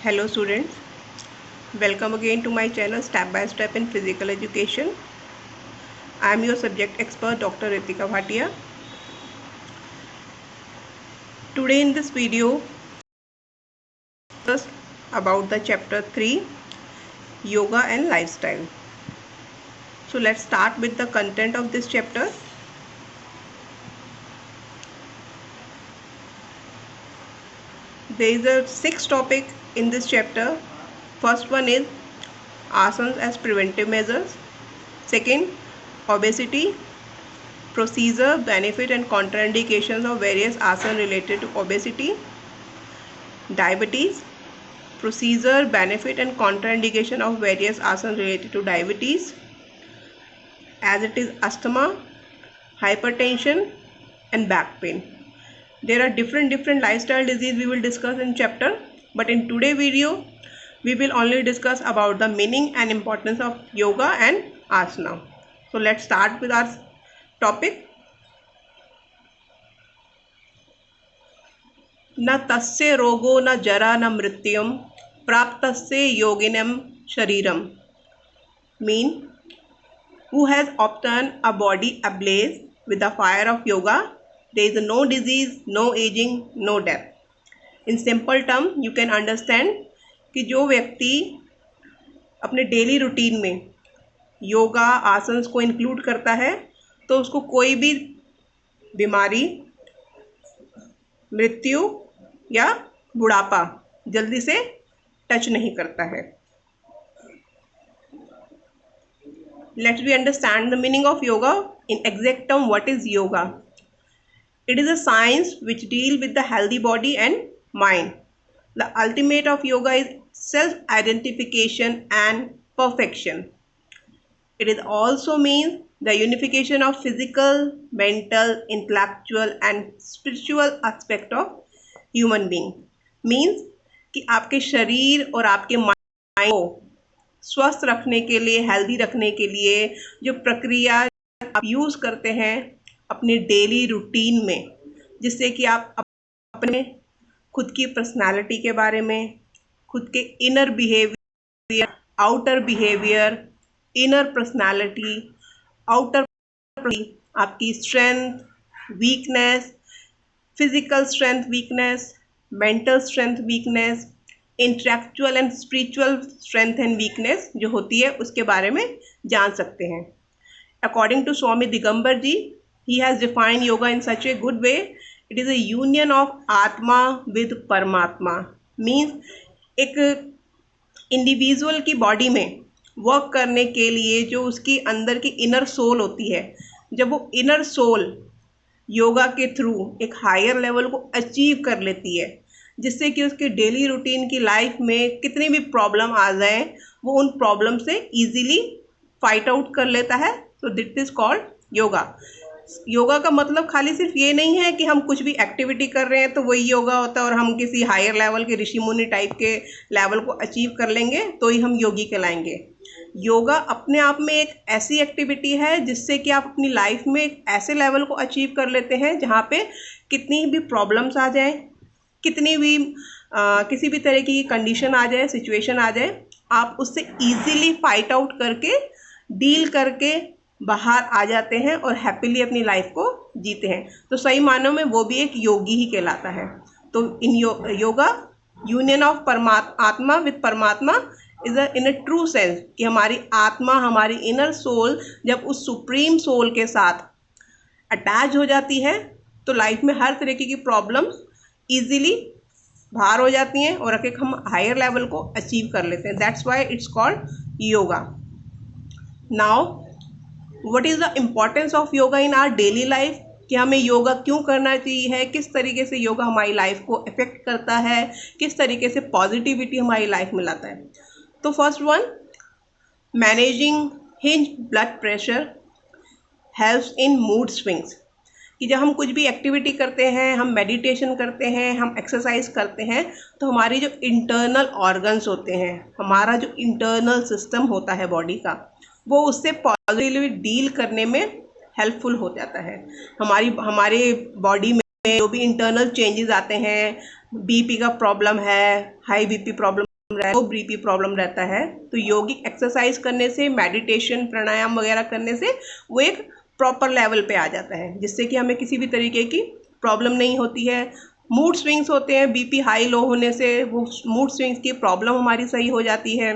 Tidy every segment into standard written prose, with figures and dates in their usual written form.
Hello students, welcome again to my channel Step by Step in Physical Education. I am your subject expert Dr. Ritika Bhatia. Today in this video, discuss about the chapter 3, Yoga and Lifestyle. So let's start with the content of this chapter. There is a 6 topic in this chapter. First one is asanas as preventive measures. Second, obesity, procedure, benefit and contraindications of various asanas related to obesity. Diabetes, procedure, benefit and contraindication of various asanas related to diabetes, as it is asthma, hypertension and back pain. There are different lifestyle disease we will discuss in chapter, but in today's video we will only discuss about the meaning and importance of yoga and asana. So let's start with our topic. न तस्य रोगो न जरा न मृत्युम प्राप्तस्य योगिनम शरीरम. Mean, who has obtained a body ablaze with the fire of yoga, there is no disease, no aging, no death. In simple term you can understand कि जो व्यक्ति अपने डेली रूटीन में योगा आसन्स को इंक्लूड करता है तो उसको कोई भी बीमारी, मृत्यु या बुढ़ापा जल्दी से टच नहीं करता है. Let's we understand the meaning of yoga. In exact term, what is yoga? It is a science which deal with the healthy body and mind. The ultimate of yoga is self-identification and perfection. It is also means the unification of physical, mental, intellectual and spiritual aspect of human being. Means कि आपके शरीर और आपके mind को स्वस्थ रखने के लिए, हेल्दी रखने के लिए जो प्रक्रिया आप यूज़ करते हैं अपने डेली रूटीन में, जिससे कि आप अपने खुद की पर्सनालिटी के बारे में, खुद के inner behaviour, outer behaviour, inner personality, outer आपकी strength, weakness, physical strength, weakness, mental strength, weakness, intellectual and spiritual strength and weakness जो होती है उसके बारे में जान सकते हैं. According to Swami Digambar ji, he has defined yoga in such a good way. It is a union of आत्मा with परमात्मा. Means एक इंडिविजुअल की बॉडी में वर्क करने के लिए जो उसकी अंदर की इनर सोल होती है, जब वो इनर सोल योगा के थ्रू एक हायर लेवल को अचीव कर लेती है, जिससे कि उसके डेली रूटीन की लाइफ में कितनी भी प्रॉब्लम आ जाए वो उन प्रॉब्लम से इजीली फाइट आउट कर लेता है. So that is called yoga. Yoga का मतलब खाली सिर्फ ये नहीं है कि हम कुछ भी एक्टिविटी कर रहे हैं तो वही योगा होता है और हम किसी हायर लेवल के ऋषि मुनि टाइप के लेवल को अचीव कर लेंगे तो ही हम योगी कहलाएंगे. योगा अपने आप में एक ऐसी एक्टिविटी है जिससे कि आप अपनी लाइफ में एक ऐसे लेवल को अचीव कर लेते हैं जहाँ पे कितनी भी प्रॉब्लम्स आ जाए, कितनी भी किसी भी तरह की कंडीशन आ जाए, सिचुएशन आ जाए, आप उससे ईजीली फाइट आउट करके डील करके बाहर आ जाते हैं और हैप्पीली अपनी लाइफ को जीते हैं. तो सही मानों में वो भी एक योगी ही कहलाता है. तो इन योगा यूनियन ऑफ आत्मा विद परमात्मा is in a true sense कि हमारी आत्मा, हमारी इनर सोल जब उस सुप्रीम सोल के साथ अटैच हो जाती है तो लाइफ में हर तरीके की प्रॉब्लम्स ईजीली बाहर हो जाती हैं और एक हम हायर लेवल को अचीव कर लेते हैं. That's why it's called yoga. Now what is the importance of yoga in our daily life, कि हमें योगा क्यों करना चाहिए है, किस तरीके से योगा हमारी लाइफ को इफेक्ट करता है, किस तरीके से पॉजिटिविटी हमारी लाइफ में लाता है. तो first one, managing hinge blood pressure helps in mood swings. कि जब हम कुछ भी एक्टिविटी करते हैं, हम मेडिटेशन करते हैं, हम एक्सरसाइज करते हैं तो हमारी जो इंटरनल ऑर्गन्स होते हैं, हमारा जो इंटरनल सिस्टम होता है बॉडी का, वो उससे पॉजिटिवली डील करने में हेल्पफुल हो जाता है. हमारे बॉडी में जो भी इंटरनल चेंजेस आते हैं, बीपी का प्रॉब्लम है, high BP problem BP problem रहता है, तो योगिक एक्सरसाइज करने से, मेडिटेशन, प्राणायाम वगैरह करने से वो एक प्रॉपर लेवल पे आ जाता है, जिससे कि हमें किसी भी तरीके की प्रॉब्लम नहीं होती है। मूड स्विंग्स होते हैं, बीपी हाई लो होने से वो मूड स्विंग्स की प्रॉब्लम हमारी सही हो जाती है।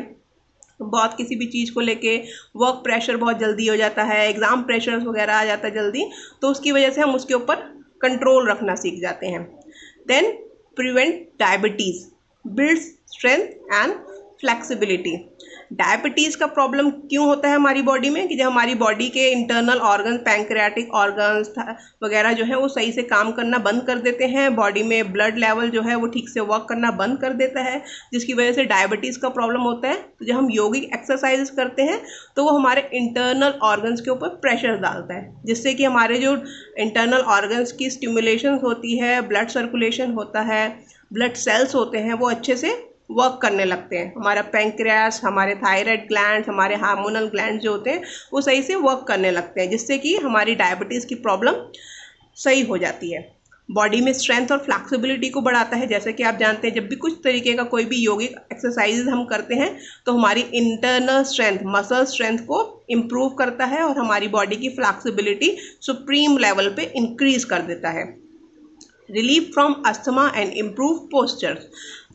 बहुत किसी भी चीज़ को लेके वर्क प्रेशर बहुत जल्दी हो जाता है, एग्ज़ाम प्रेशर वगैरह आ जाता है जल्दी, तो उसकी वजह से हम उसके ऊपर कंट्रोल रखना सीख जाते हैं। Then prevent diabetes, builds strength and flexibility. Diabetes का प्रॉब्लम क्यों होता है हमारी बॉडी में कि जब हमारी बॉडी के इंटरनल ऑर्गन, पैंक्रियाटिक ऑर्गन्स वगैरह जो है वो सही से काम करना बंद कर देते हैं, बॉडी में ब्लड लेवल जो है वो ठीक से वर्क करना बंद कर देता है, जिसकी वजह से डायबिटीज़ का प्रॉब्लम होता है। तो जब हम योगिक एक्सरसाइज करते हैं तो वो हमारे इंटरनल ऑर्गन्स के ऊपर प्रेशर डालता है, जिससे कि हमारे जो इंटरनल ऑर्गन्स की स्टिमुलेशन होती है, ब्लड सर्कुलेशन होता है, ब्लड सेल्स होते हैं, वो अच्छे से वर्क करने लगते हैं। हमारा पैंक्रियास, हमारे थायराइड ग्लैंड, हमारे हार्मोनल ग्लैंड जो होते हैं वो सही से वर्क करने लगते हैं, जिससे कि हमारी डायबिटीज़ की प्रॉब्लम सही हो जाती है। बॉडी में स्ट्रेंथ और फ्लेक्सिबिलिटी को बढ़ाता है। जैसे कि आप जानते हैं, जब भी कुछ तरीके का कोई भी योगिक एक्सरसाइज हम करते हैं तो हमारी इंटरनल स्ट्रेंथ, मसल स्ट्रेंथ को इम्प्रूव करता है और हमारी बॉडी की फ्लेक्सिबिलिटी सुप्रीम लेवल पे इंक्रीज कर देता है। Relief from asthma and improve posture,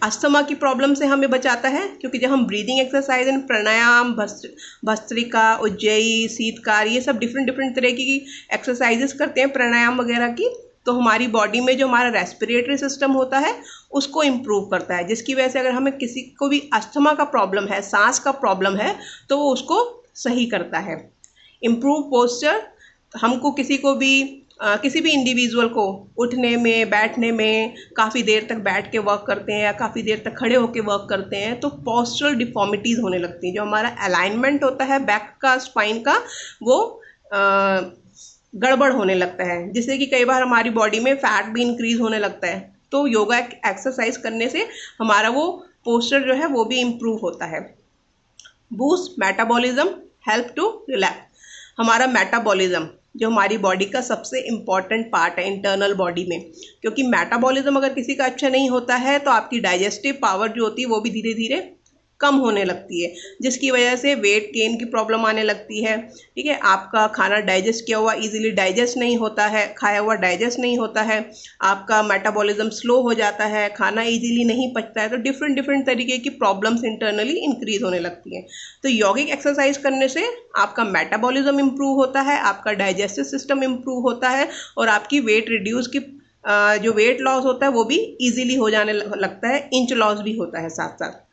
asthma की प्रॉब्लम से हमें बचाता है, क्योंकि जब हम ब्रीदिंग एक्सरसाइज एंड प्राणायाम, भस्त्रिका, उज्जयी, शीतकार, ये सब डिफरेंट तरह की एक्सरसाइजेस करते हैं प्राणायाम वगैरह की, तो हमारी बॉडी में जो हमारा रेस्पिरेटरी सिस्टम होता है उसको इम्प्रूव करता है, जिसकी वजह से अगर हमें किसी को भी अस्थमा का प्रॉब्लम है, सांस का प्रॉब्लम है, तो वो उसको सही करता है। इम्प्रूव पोस्चर, हमको किसी भी इंडिविजुअल को उठने में, बैठने में, काफ़ी देर तक बैठ के वर्क करते हैं या काफ़ी देर तक खड़े होकर वर्क करते हैं तो पोस्चरल डिफॉर्मिटीज़ होने लगती हैं। जो हमारा अलाइनमेंट होता है बैक का, स्पाइन का, वो गड़बड़ होने लगता है, जिससे कि कई बार हमारी बॉडी में फैट भी इंक्रीज होने लगता है। तो योगा एक्सरसाइज करने से हमारा वो पोस्चर जो है वो भी इम्प्रूव होता है। Boost metabolism, help to relax, हमारा मेटाबॉलिज्म जो हमारी बॉडी का सबसे इम्पॉर्टेंट पार्ट है इंटरनल बॉडी में, क्योंकि मेटाबॉलिज्म अगर किसी का अच्छा नहीं होता है तो आपकी डाइजेस्टिव पावर जो होती है वो भी धीरे धीरे कम होने लगती है, जिसकी वजह से वेट गेन की प्रॉब्लम आने लगती है। ठीक है, आपका खाना डाइजेस्ट किया हुआ इजीली डाइजेस्ट नहीं होता है, खाया हुआ डाइजेस्ट नहीं होता है, आपका मेटाबॉलिज्म स्लो हो जाता है, खाना इजीली नहीं पचता है, तो डिफरेंट तरीके की प्रॉब्लम्स इंटरनली इंक्रीज होने लगती हैं। तो यौगिक एक्सरसाइज करने से आपका मेटाबॉलिज्म इम्प्रूव होता है, आपका डाइजेस्टिव सिस्टम इम्प्रूव होता है और आपकी वेट रिड्यूस की जो वेट लॉस होता है वो भी ईजिली हो जाने लगता है, इंच लॉस भी होता है साथ साथ।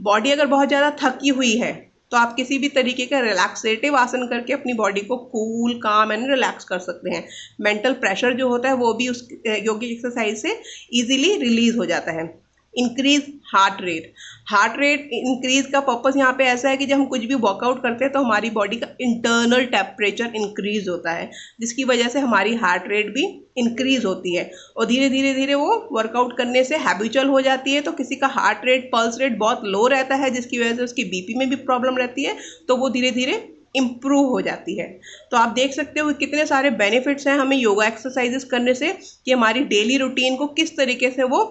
बॉडी अगर बहुत ज़्यादा थकी हुई है तो आप किसी भी तरीके का रिलैक्सेटिव आसन करके अपनी बॉडी को कूल, काम एंड रिलैक्स कर सकते हैं। मेंटल प्रेशर जो होता है वो भी उस योगिक एक्सरसाइज से इजीली रिलीज हो जाता है। Increase heart rate, heart rate increase का पर्पस यहाँ पे ऐसा है कि जब हम कुछ भी वर्कआउट करते हैं तो हमारी बॉडी का इंटरनल टेम्परेचर इंक्रीज होता है, जिसकी वजह से हमारी हार्ट रेट भी इंक्रीज होती है और धीरे वो वर्कआउट करने से हैबिचुअल हो जाती है। तो किसी का हार्ट रेट, पल्स रेट बहुत लो रहता है, जिसकी वजह से उसकी बीपी में भी प्रॉब्लम रहती है, तो वो धीरे इम्प्रूव हो जाती है। तो आप देख सकते हो कितने सारे बेनिफिट्स हैं हमें योगा एक्सरसाइजेस करने से, कि हमारी डेली रूटीन को किस तरीके से वो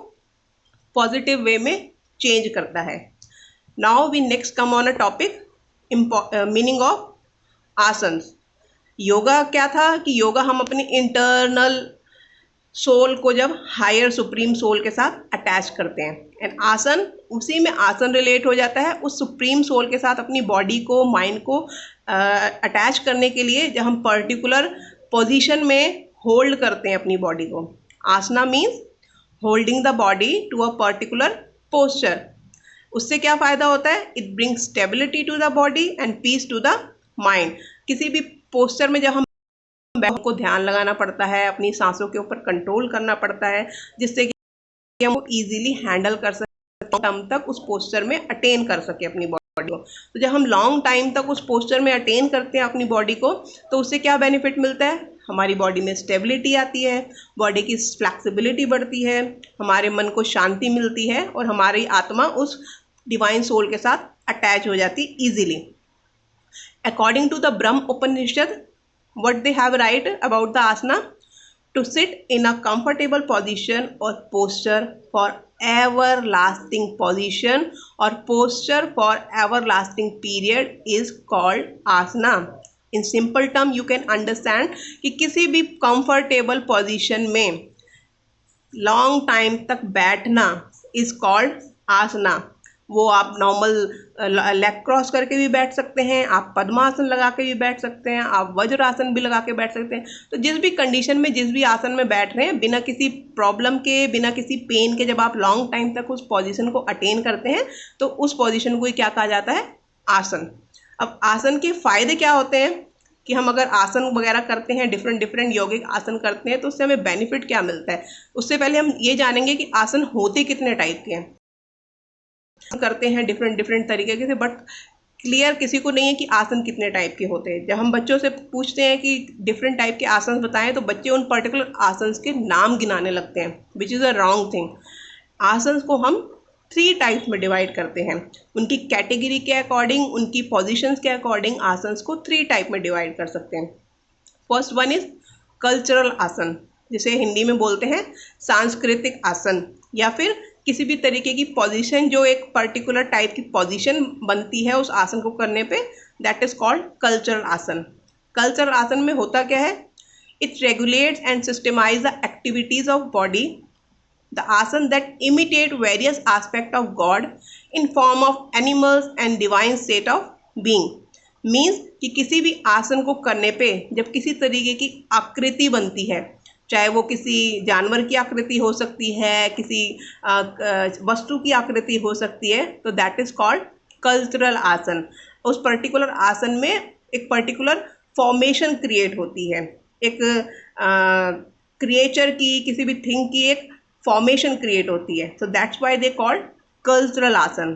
पॉजिटिव वे में चेंज करता है। Now we next come on a topic, meaning of asanas. Yoga क्या था कि योगा हम अपनी इंटरनल सोल को जब हायर सुप्रीम सोल के साथ अटैच करते हैं, एंड आसन, उसी में आसन रिलेट हो जाता है उस सुप्रीम सोल के साथ अपनी बॉडी को, माइंड को अटैच करने के लिए, जब हम पर्टिकुलर पोजीशन में होल्ड करते हैं अपनी बॉडी को। Asana means holding the body to a particular posture. उससे क्या फ़ायदा होता है? It brings stability to the body and peace to the mind. किसी भी पोस्चर में जब हम को ध्यान लगाना पड़ता है, अपनी सांसों के ऊपर कंट्रोल करना पड़ता है, जिससे कि हम इजीली हैंडल कर सकें, टर्म तक उस पोस्चर में अटेन कर सके अपनी बॉडी को। तो जब हम लॉन्ग टाइम तक उस पोस्चर में अटेन करते हैं अपनी बॉडी को, तो उससे क्या बेनिफिट मिलता है? हमारी बॉडी में स्टेबिलिटी आती है, बॉडी की फ्लेक्सिबिलिटी बढ़ती है, हमारे मन को शांति मिलती है और हमारी आत्मा उस डिवाइन सोल के साथ अटैच हो जाती easily. According to the Brahma Upanishad, what they have write about the asana, to sit in a comfortable position or posture for everlasting position or posture for everlasting period is called asana. In simple term you can understand कि किसी भी comfortable position में long time तक बैठना is called आसना। वो आप normal leg cross करके भी बैठ सकते हैं, आप पद्मासन लगा के भी बैठ सकते हैं, आप वज्रासन भी लगा के बैठ सकते हैं। तो जिस भी कंडीशन में जिस भी आसन में बैठ रहे हैं, बिना किसी प्रॉब्लम के, बिना किसी पेन के, जब आप लॉन्ग टाइम तक उस पोजीशन को अटेन करते हैं तो उस पोजीशन को ही क्या कहा जाता है? आसन। अब आसन के फायदे क्या होते हैं कि हम अगर आसन वगैरह करते हैं, डिफरेंट डिफरेंट यौगिक आसन करते हैं, तो उससे हमें बेनिफिट क्या मिलता है। उससे पहले हम ये जानेंगे कि आसन होते कितने टाइप के हैं। करते हैं डिफरेंट डिफरेंट तरीके से, बट क्लियर किसी को नहीं है कि आसन कितने टाइप के होते हैं। जब हम बच्चों से पूछते हैं कि डिफरेंट टाइप के आसन बताएं तो बच्चे उन पर्टिकुलर आसन के नाम गिनाने लगते हैं, which is a wrong thing. आसन को हम 3 टाइप्स में डिवाइड करते हैं। उनकी कैटेगरी के अकॉर्डिंग, उनकी पोजीशंस के अकॉर्डिंग आसन्स को 3 टाइप में डिवाइड कर सकते हैं। फर्स्ट वन इज कल्चरल आसन, जिसे हिंदी में बोलते हैं सांस्कृतिक आसन, या फिर किसी भी तरीके की पोजीशन जो एक पर्टिकुलर टाइप की पोजीशन बनती है उस आसन को करने पे, दैट इज कॉल्ड कल्चरल आसन। कल्चरल आसन में होता क्या है? It regulates and systemise the activities of body, the asana that imitate various aspect of God in form of animals and divine state of being। Means कि किसी भी आसन को करने पे जब किसी तरीके की आकृति बनती है, चाहे वो किसी जानवर की आकृति हो सकती है, किसी वस्तु की आकृति हो सकती है, तो दैट इज कॉल्ड कल्चरल आसन। उस पर्टिकुलर आसन में एक पर्टिकुलर फॉर्मेशन क्रिएट होती है, एक क्रिएचर की, किसी भी थिंग की एक फॉर्मेशन क्रिएट होती है। So that's why they called cultural asana.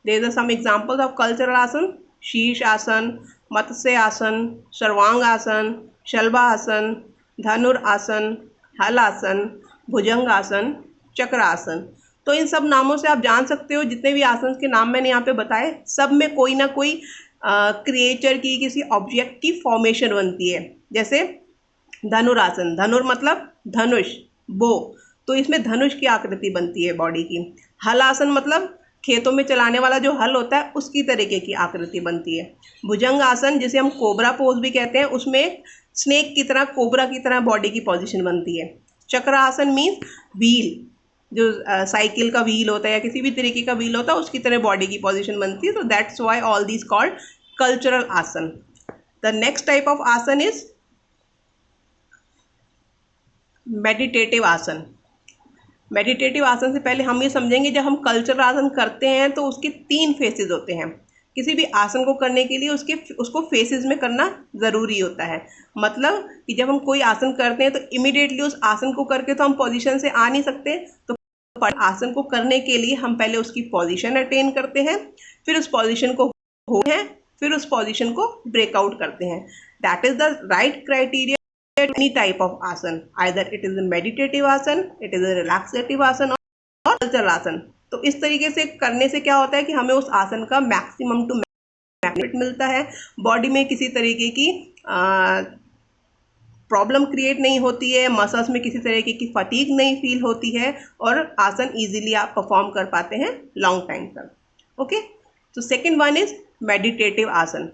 There are some examples of cultural asana: shirsha आसन, मत्स्य आसन, सर्वांग आसन, शल्भ आसन, धनुर आसन, हल आसन, भुजंग आसन, चक्र आसन। तो इन सब नामों से आप जान सकते हो, जितने भी आसन के नाम मैंने यहाँ पे बताए, सब में कोई ना कोई क्रिएचर की, किसी ऑब्जेक्ट की फॉर्मेशन बनती है। जैसे धनुरासन, धनुर मतलब धनुष, बो, तो इसमें धनुष की आकृति बनती है बॉडी की। हल आसन मतलब खेतों में चलाने वाला जो हल होता है उसकी तरीके की आकृति बनती है। भुजंग आसन, जिसे हम कोबरा पोज भी कहते हैं, उसमें स्नेक की तरह, कोबरा की तरह बॉडी की पोजीशन बनती है। चक्र आसन मीन्स व्हील, जो साइकिल का व्हील होता है या किसी भी तरीके का व्हील होता है, उसकी तरह बॉडी की पोजीशन बनती है। तो that's why all these called cultural आसन। द नेक्स्ट टाइप ऑफ आसन इज मेडिटेटिव आसन। मेडिटेटिव आसन से पहले हम ये समझेंगे, जब हम कल्चरल आसन करते हैं तो उसके 3 फेसेस होते हैं। किसी भी आसन को करने के लिए उसको फेसेस में करना ज़रूरी होता है। मतलब कि जब हम कोई आसन करते हैं तो इमिडिएटली उस आसन को करके तो हम पोजीशन से आ नहीं सकते। तो आसन को करने के लिए हम पहले उसकी पोजीशन अटेन करते हैं, फिर उस पोजीशन को होते हैं, फिर उस पोजीशन को ब्रेकआउट करते हैं। That is the right criteria any type of asan, either it is a meditative asan, it is a relaxative asan or cultural asan। तो इस तरीके से करने से क्या होता है कि हमें उस आसन का मैक्सिमम टू बेनिफिट मिलता है। बॉडी में किसी तरीके की प्रॉब्लम क्रिएट नहीं होती है, मसल्स में किसी तरीके की फटीग नहीं फील होती है, और आसन इजीली आप परफॉर्म कर पाते हैं लॉन्ग टाइम तक। ओके, तो सेकेंड वन इज मेडिटेटिव आसन।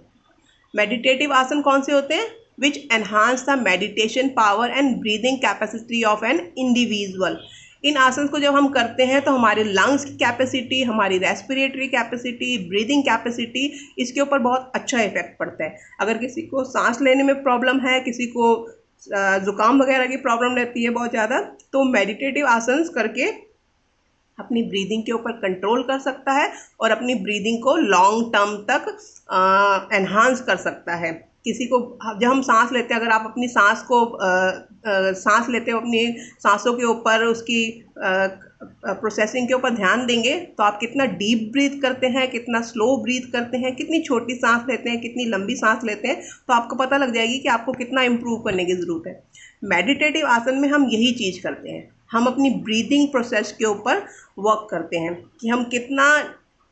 मेडिटेटिव आसन कौन से होते हैं? which enhance the meditation power and breathing capacity of an individual। इन आसन को जब हम करते हैं तो हमारे लंग्स की कैपेसिटी, हमारी रेस्पिरेटरी कैपेसिटी, ब्रीदिंग कैपेसिटी, इसके ऊपर बहुत अच्छा इफेक्ट पड़ता है। अगर किसी को सांस लेने में प्रॉब्लम है, किसी को ज़ुकाम वगैरह की प्रॉब्लम रहती है बहुत ज़्यादा, तो मेडिटेटिव आसन करके अपनी ब्रीदिंग के ऊपर कंट्रोल कर सकता है और अपनी ब्रीदिंग को लॉन्ग टर्म तक एनहांस कर सकता है। किसी को, जब हम सांस लेते हैं, अगर आप अपनी सांस को सांस लेते हो, अपनी सांसों के ऊपर, उसकी प्रोसेसिंग के ऊपर ध्यान देंगे तो आप कितना डीप ब्रीथ करते हैं, कितना स्लो ब्रीथ करते हैं, कितनी छोटी सांस लेते हैं, कितनी लंबी सांस लेते हैं, तो आपको पता लग जाएगी कि आपको कितना इम्प्रूव करने की ज़रूरत है। मेडिटेटिव आसन में हम यही चीज़ करते हैं, हम अपनी ब्रीदिंग प्रोसेस के ऊपर वर्क करते हैं कि हम कितना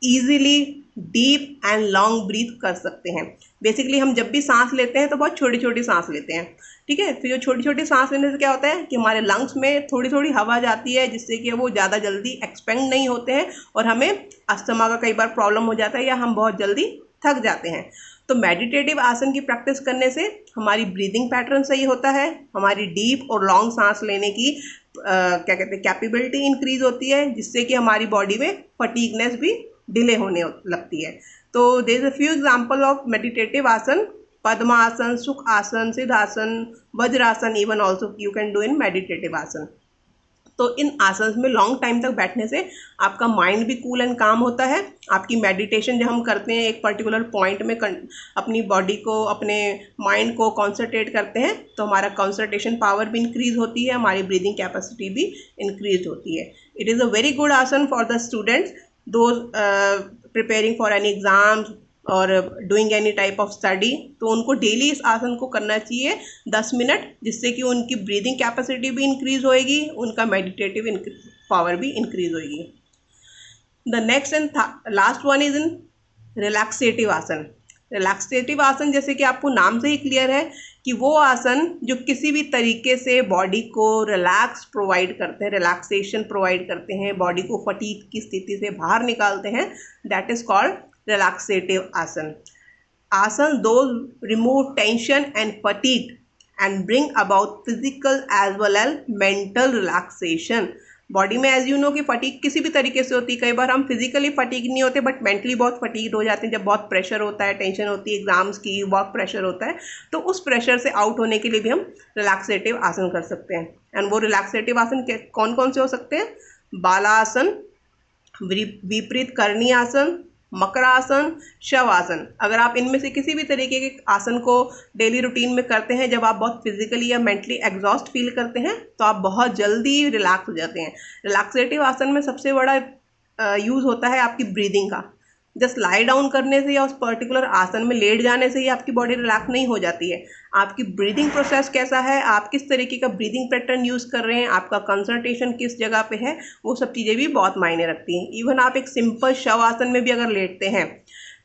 easily deep and long breath कर सकते हैं। बेसिकली हम जब भी सांस लेते हैं तो बहुत छोटी छोटी सांस लेते हैं, ठीक है। तो जो छोटी छोटी सांस लेने से क्या होता है कि हमारे लंग्स में थोड़ी थोड़ी हवा जाती है, जिससे कि वो ज़्यादा जल्दी एक्सपेंड नहीं होते हैं और हमें अस्थमा का कई बार प्रॉब्लम हो जाता है या हम बहुत जल्दी थक जाते हैं। तो मेडिटेटिव आसन की प्रैक्टिस करने से हमारी ब्रीदिंग पैटर्न सही होता है, हमारी डीप और लॉन्ग सांस लेने की क्या कहते हैं कैपेबिलिटी इंक्रीज होती है, जिससे कि हमारी बॉडी में फटीगनेस भी डिले होने लगती है। तो there is a few example of meditative asana, padmasana, sukhasana, siddhasana, vajrasana, even also you can do in meditative asana. तो इन आसन्स में लॉन्ग टाइम तक बैठने से आपका माइंड भी कूल एंड काम होता है। आपकी मेडिटेशन जब हम करते हैं एक पर्टिकुलर पॉइंट में अपनी बॉडी को, अपने माइंड को कॉन्सेंट्रेट करते हैं, तो हमारा कॉन्सेंट्रेशन पावर भी इंक्रीज होती है, हमारी ब्रीदिंग कैपेसिटी भी इंक्रीज होती है। It is a very good asana for the students those preparing for any exams और doing any type of study. तो उनको डेली इस आसन को करना चाहिए 10 मिनट, जिससे कि उनकी ब्रीदिंग कैपेसिटी भी इंक्रीज होएगी, उनका मेडिटेटिव पावर भी इंक्रीज होएगी। The next and last one is in relaxative asana. Relaxative आसन जैसे कि आपको नाम से ही क्लियर है कि वो आसन जो किसी भी तरीके से बॉडी को रिलैक्स प्रोवाइड करते हैं, रिलैक्सेशन प्रोवाइड करते हैं, बॉडी को फटीग की स्थिति से बाहर निकालते हैं, दैट इज कॉल्ड रिलैक्सेटिव आसन। आसन those remove tension and fatigue and bring about physical as well as mental relaxation। Body में एज यू नो कि फटीग किसी भी तरीके से होती है। कई बार हम फिजिकली फटीग नहीं होते बट मेंटली बहुत फटीग हो जाते हैं, जब बहुत प्रेशर होता है, टेंशन होती है, एग्जाम्स की, वर्क प्रेशर होता है, तो उस प्रेशर से आउट होने के लिए भी हम रिलैक्सेटिव आसन कर सकते हैं। एंड वो रिलैक्सेटिव आसन कौन कौन से हो सकते हैं? बालासन, विपरीत करणी आसन, मकरासन, शवासन। अगर आप इनमें से किसी भी तरीके के आसन को डेली रूटीन में करते हैं, जब आप बहुत फिजिकली या मेंटली एग्जॉस्ट फील करते हैं, तो आप बहुत जल्दी रिलैक्स हो जाते हैं। रिलैक्सेटिव आसन में सबसे बड़ा यूज़ होता है आपकी ब्रीदिंग का। जस्ट लाई डाउन करने से या उस पर्टिकुलर आसन में लेट जाने से ही आपकी बॉडी रिलैक्स नहीं हो जाती है। आपकी ब्रीदिंग प्रोसेस कैसा है, आप किस तरीके का ब्रीदिंग पैटर्न यूज़ कर रहे हैं, आपका कंसंट्रेशन किस जगह पे है, वो सब चीज़ें भी बहुत मायने रखती हैं। इवन आप एक सिंपल शव आसन में भी अगर लेटते हैं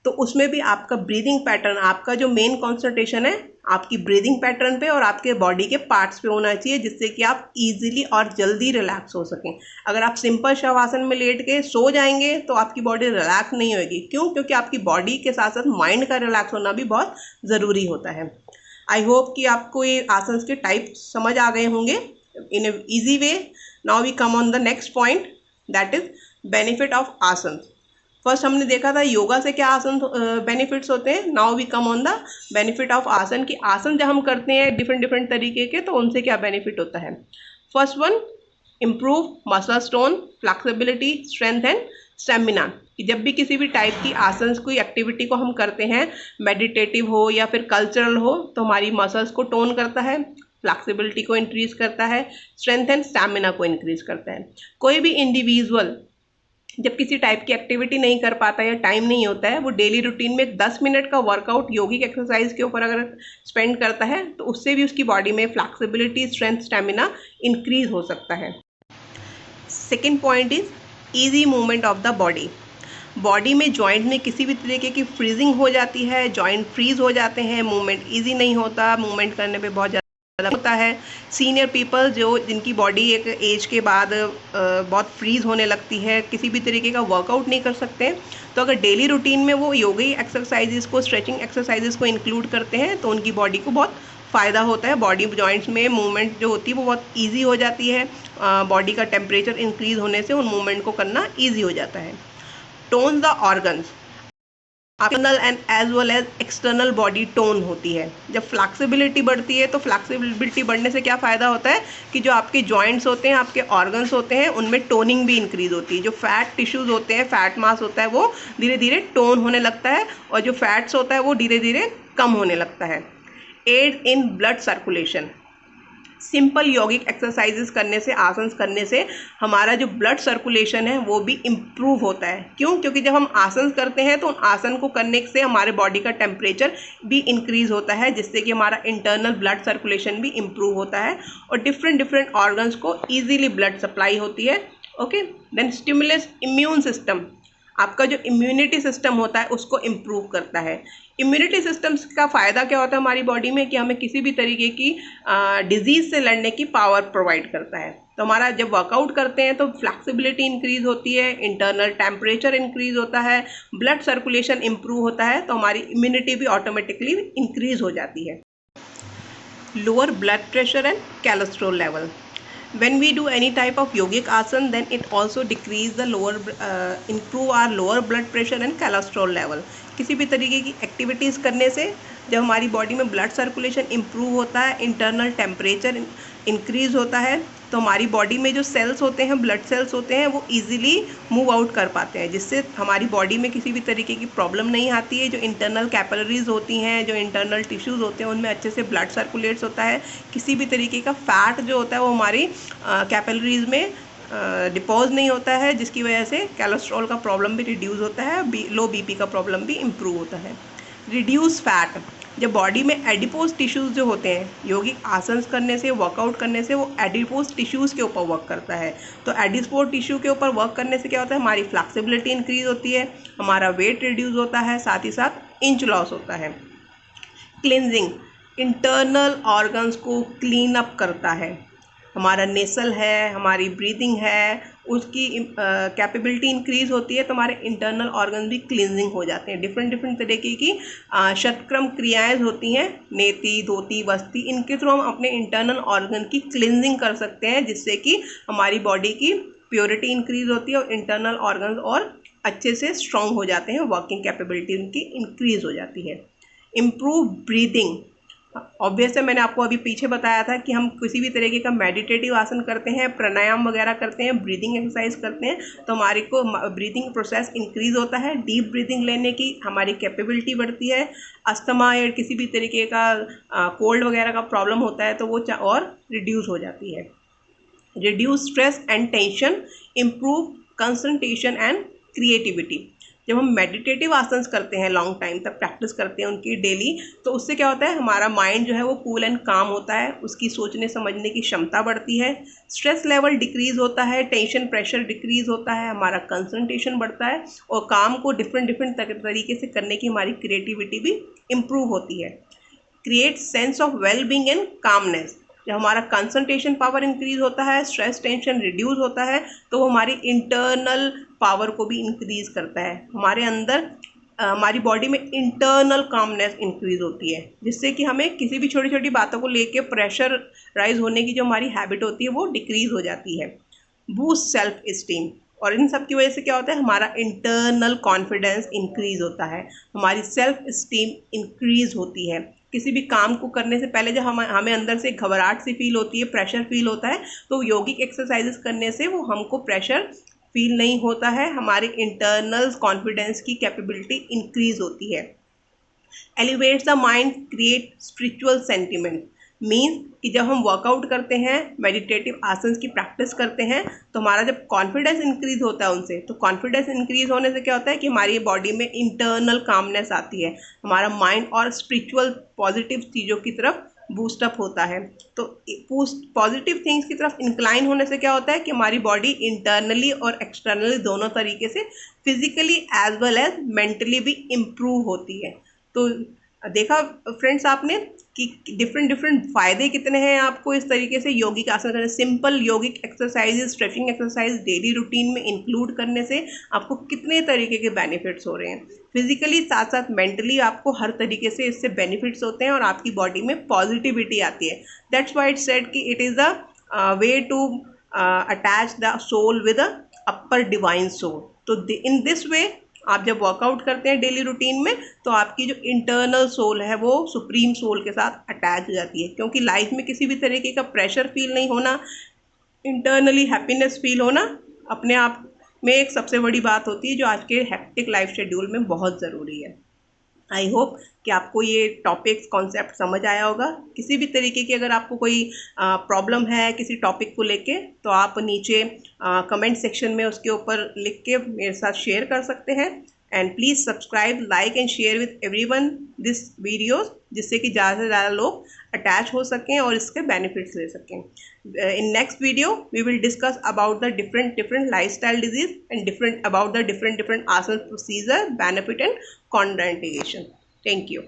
तो उसमें भी आपका ब्रीदिंग पैटर्न, आपका जो मेन कंसंट्रेशन है आपकी ब्रीदिंग पैटर्न पे और आपके बॉडी के पार्ट्स पे होना चाहिए, जिससे कि आप इजीली और जल्दी रिलैक्स हो सकें। अगर आप सिंपल शवासन में लेट के सो जाएंगे तो आपकी बॉडी रिलैक्स नहीं होगी। क्यों? क्योंकि आपकी बॉडी के साथ साथ माइंड का रिलैक्स होना भी बहुत ज़रूरी होता है। आई होप कि आपको ये आसन के टाइप समझ आ गए होंगे in a easy way. Now we come on the next point, that is benefit of asana. First हमने देखा था योगा से क्या आसन बेनिफिट्स होते हैं। Now we come on the benefit of asana, कि आसन जब हम करते हैं डिफरेंट तरीके के, तो उनसे क्या बेनिफिट होता है। First one, improve muscle tone, flexibility, strength and stamina. कि जब भी किसी भी टाइप की आसन कोई एक्टिविटी को हम करते हैं, मेडिटेटिव हो या फिर कल्चरल हो, तो हमारी मसल्स को टोन करता है, फ्लेक्सिबिलिटी को इंक्रीज करता है, स्ट्रेंथ एंड स्टेमिना को इंक्रीज करता है। कोई भी इंडिविजुअल जब किसी टाइप की एक्टिविटी नहीं कर पाता या टाइम नहीं होता है, वो डेली रूटीन में 10 मिनट का वर्कआउट योगिक एक्सरसाइज के ऊपर अगर स्पेंड करता है, तो उससे भी उसकी बॉडी में फ्लेक्सिबिलिटी, स्ट्रेंथ, स्टेमिना इंक्रीज हो सकता है। Second point is easy movement of the body. Body में जॉइंट में किसी भी तरीके की फ्रीजिंग हो जाती है, जॉइंट फ्रीज हो जाते हैं, मूवमेंट ईजी नहीं होता, मूवमेंट करने पे बहुत होता है। सीनियर पीपल जो जिनकी बॉडी एक एज के बाद बहुत फ्रीज होने लगती है, किसी भी तरीके का वर्कआउट नहीं कर सकते, तो अगर डेली रूटीन में वो योगी एक्सरसाइजेस को, स्ट्रेचिंग एक्सरसाइजेस को इंक्लूड करते हैं, तो उनकी बॉडी को बहुत फ़ायदा होता है। बॉडी जॉइंट्स में मूवमेंट जो होती है वो बहुत ईजी हो जाती है। बॉडी का टेम्परेचर इंक्रीज होने से उन मूवमेंट को करना ईजी हो जाता है। Tone the organs, internal and as well as external body tone होती है। जब फ्लेक्सिबिलिटी बढ़ती है, तो फ्लेक्सिबिलिटी बढ़ने से क्या फ़ायदा होता है कि जो आपके जॉइंट्स होते हैं, आपके ऑर्गन्स होते हैं, उनमें टोनिंग भी इंक्रीज होती है। जो फैट टिश्यूज़ होते हैं, फैट मास होता है, वो धीरे धीरे टोन होने लगता है, और जो फैट्स होता है वो धीरे धीरे कम होने लगता है। Aid in blood circulation, simple yogic exercises करने से, आसन करने से हमारा जो ब्लड सर्कुलेशन है वो भी इम्प्रूव होता है। क्यों? क्योंकि जब हम आसन करते हैं तो उन आसन को करने से हमारे बॉडी का टेम्परेचर भी इंक्रीज होता है, जिससे कि हमारा इंटरनल ब्लड सर्कुलेशन भी इम्प्रूव होता है और डिफरेंट ऑर्गन्स को ईजीली ब्लड सप्लाई होती है। Okay, then stimulus immune system. आपका जो इम्यूनिटी सिस्टम होता है उसको इम्प्रूव करता है। इम्यूनिटी सिस्टम का फ़ायदा क्या होता है हमारी बॉडी में कि हमें किसी भी तरीके की डिजीज़ से लड़ने की पावर प्रोवाइड करता है। तो हमारा जब वर्कआउट करते हैं तो फ्लेक्सिबिलिटी इंक्रीज होती है, इंटरनल टेम्परेचर इंक्रीज होता है, ब्लड सर्कुलेशन इम्प्रूव होता है, तो हमारी इम्यूनिटी भी ऑटोमेटिकली इंक्रीज हो जाती है। Lower blood pressure and cholesterol level. When we do any type of yogic asana, then it also decrease the improve our lower blood pressure and cholesterol level. किसी भी तरीके की एक्टिविटीज़ करने से जब हमारी बॉडी में ब्लड सर्कुलेशन इम्प्रूव होता है, इंटरनल टेम्परेचर इंक्रीज़ होता है, तो हमारी बॉडी में जो सेल्स होते हैं, ब्लड सेल्स होते हैं, वो इजीली मूव आउट कर पाते हैं, जिससे हमारी बॉडी में किसी भी तरीके की प्रॉब्लम नहीं आती है। जो इंटरनल कैपिलरीज होती हैं, जो इंटरनल टिश्यूज़ होते हैं, उनमें अच्छे से ब्लड सर्कुलेट्स होता है। किसी भी तरीके का फैट जो होता है वो हमारी कैपिलरीज में डिपोज नहीं होता है, जिसकी वजह से कोलेस्ट्रॉल का प्रॉब्लम भी रिड्यूस होता है, लो बीपी का प्रॉब्लम भी इम्प्रूव होता है। रिड्यूस फैट, जब बॉडी में एडिपोज टिश्यूज़ जो होते हैं, योगिक आसन करने से, वर्कआउट करने से वो एडिपोज टिश्यूज़ के ऊपर वर्क करता है। तो एडिपोज टिश्यू के ऊपर वर्क करने से क्या होता है, हमारी फ्लेक्सिबिलिटी इंक्रीज होती है, हमारा वेट रिड्यूस होता है, साथ ही साथ इंच लॉस होता है। क्लिनजिंग, इंटरनल ऑर्गन्स को क्लीन अप करता है। हमारा नेसल है, हमारी ब्रीदिंग है, उसकी कैपेबिलिटी इंक्रीज होती है, तो हमारे इंटरनल ऑर्गन भी क्लींजिंग हो जाते हैं। डिफरेंट डिफरेंट तरीके की षटक्रम क्रियाएं होती हैं, नेति, धोती, वस्ती, इनके थ्रू हम अपने इंटरनल ऑर्गन की क्लींजिंग कर सकते हैं, जिससे कि हमारी बॉडी की प्योरिटी इंक्रीज होती है और इंटरनल ऑर्गन और अच्छे से स्ट्रॉन्ग हो जाते हैं, वर्किंग कैपेबिलिटी उनकी इंक्रीज हो जाती है। इम्प्रूव ब्रीदिंग, ऑब्वियस है, मैंने आपको अभी पीछे बताया था कि हम किसी भी तरीके का मेडिटेटिव आसन करते हैं, प्राणायाम वगैरह करते हैं, ब्रीदिंग एक्सरसाइज करते हैं, तो हमारे को ब्रीदिंग प्रोसेस इंक्रीज होता है, डीप ब्रीदिंग लेने की हमारी कैपेबिलिटी बढ़ती है। अस्थमा या किसी भी तरीके का कोल्ड वगैरह का प्रॉब्लम होता है तो वो और रिड्यूस हो जाती है। Reduce stress and tension, improve concentration and creativity. जब हम मेडिटेटिव आसन्स करते हैं, लॉन्ग टाइम तक प्रैक्टिस करते हैं उनकी डेली, तो उससे क्या होता है, हमारा माइंड जो है वो कूल एंड काम होता है, उसकी सोचने समझने की क्षमता बढ़ती है, स्ट्रेस लेवल डिक्रीज होता है, टेंशन प्रेशर डिक्रीज होता है, हमारा कंसंट्रेशन बढ़ता है और काम को डिफरेंट तरीके से करने की हमारी क्रिएटिविटी भी इम्प्रूव होती है। Create sense of well being and calmness, जब हमारा कंसंट्रेशन पावर इंक्रीज होता है, स्ट्रेस टेंशन रिड्यूस होता है, तो वो हमारी इंटरनल पावर को भी इंक्रीज करता है। हमारे अंदर हमारी बॉडी में इंटरनल कामनेस इंक्रीज होती है, जिससे कि हमें किसी भी छोटी छोटी बातों को लेके प्रेशर राइज होने की जो हमारी हैबिट होती है वो डिक्रीज हो जाती है। बूस्ट सेल्फ इस्टीम, और इन सब की वजह से क्या होता है, हमारा इंटरनल कॉन्फिडेंस इंक्रीज होता है, हमारी सेल्फ इस्टीम इंक्रीज होती है। किसी भी काम को करने से पहले जब हमें अंदर से घबराहट सी फील होती है, प्रेशर फील होता है, तो योगिक एक्सरसाइजेस करने से वो हमको प्रेशर फील नहीं होता है, हमारे इंटरनल कॉन्फिडेंस की कैपेबिलिटी इंक्रीज होती है। Elevates the mind, create spiritual sentiment, means कि जब हम वर्कआउट करते हैं, मेडिटेटिव आसन्स की प्रैक्टिस करते हैं, तो हमारा जब कॉन्फिडेंस इंक्रीज होता है उनसे, तो कॉन्फिडेंस इंक्रीज होने से क्या होता है कि हमारी बॉडी में इंटरनल कामनेस आती है, हमारा माइंड और स्पिरिचुअल पॉजिटिव चीज़ों की तरफ बूस्टअप होता है। तो पॉजिटिव थिंग्स की तरफ इंक्लाइन होने से क्या होता है कि हमारी बॉडी इंटरनली और एक्सटर्नली दोनों तरीके से physically as well as mentally भी इम्प्रूव होती है। तो देखा फ्रेंड्स आपने कि डिफरेंट फ़ायदे कितने हैं आपको इस तरीके से योगिक आसन करने। Simple yogic exercises, stretching exercise daily routine में इंक्लूड करने से आपको कितने तरीके के बेनिफिट्स हो रहे हैं, फिजिकली साथ साथ मेंटली आपको हर तरीके से इससे बेनिफिट्स होते हैं और आपकी बॉडी में पॉजिटिविटी आती है। दैट्स व्हाई इट सेड कि it is the way to attach the soul with a upper divine soul. तो इन दिस वे आप जब वर्कआउट करते हैं डेली रूटीन में, तो आपकी जो इंटरनल सोल है वो सुप्रीम सोल के साथ अटैच हो जाती है, क्योंकि लाइफ में किसी भी तरीके का प्रेशर फील नहीं होना, इंटरनली हैप्पीनेस फील होना अपने आप में एक सबसे बड़ी बात होती है, जो आज के हेक्टिक लाइफ शेड्यूल में बहुत ज़रूरी है। आई होप कि आपको ये टॉपिक कॉन्सेप्ट समझ आया होगा। किसी भी तरीके की अगर आपको कोई प्रॉब्लम है किसी टॉपिक को लेके, तो आप नीचे कमेंट सेक्शन में उसके ऊपर लिख के मेरे साथ शेयर कर सकते हैं। And please subscribe, like and share with everyone this videos, जिससे कि ज़्यादा से ज़्यादा लोग अटैच हो सकें और इसके बेनिफिट्स ले सकें. In next video we will discuss about the different lifestyle disease and different asana procedure, benefit and contraindication. Thank you.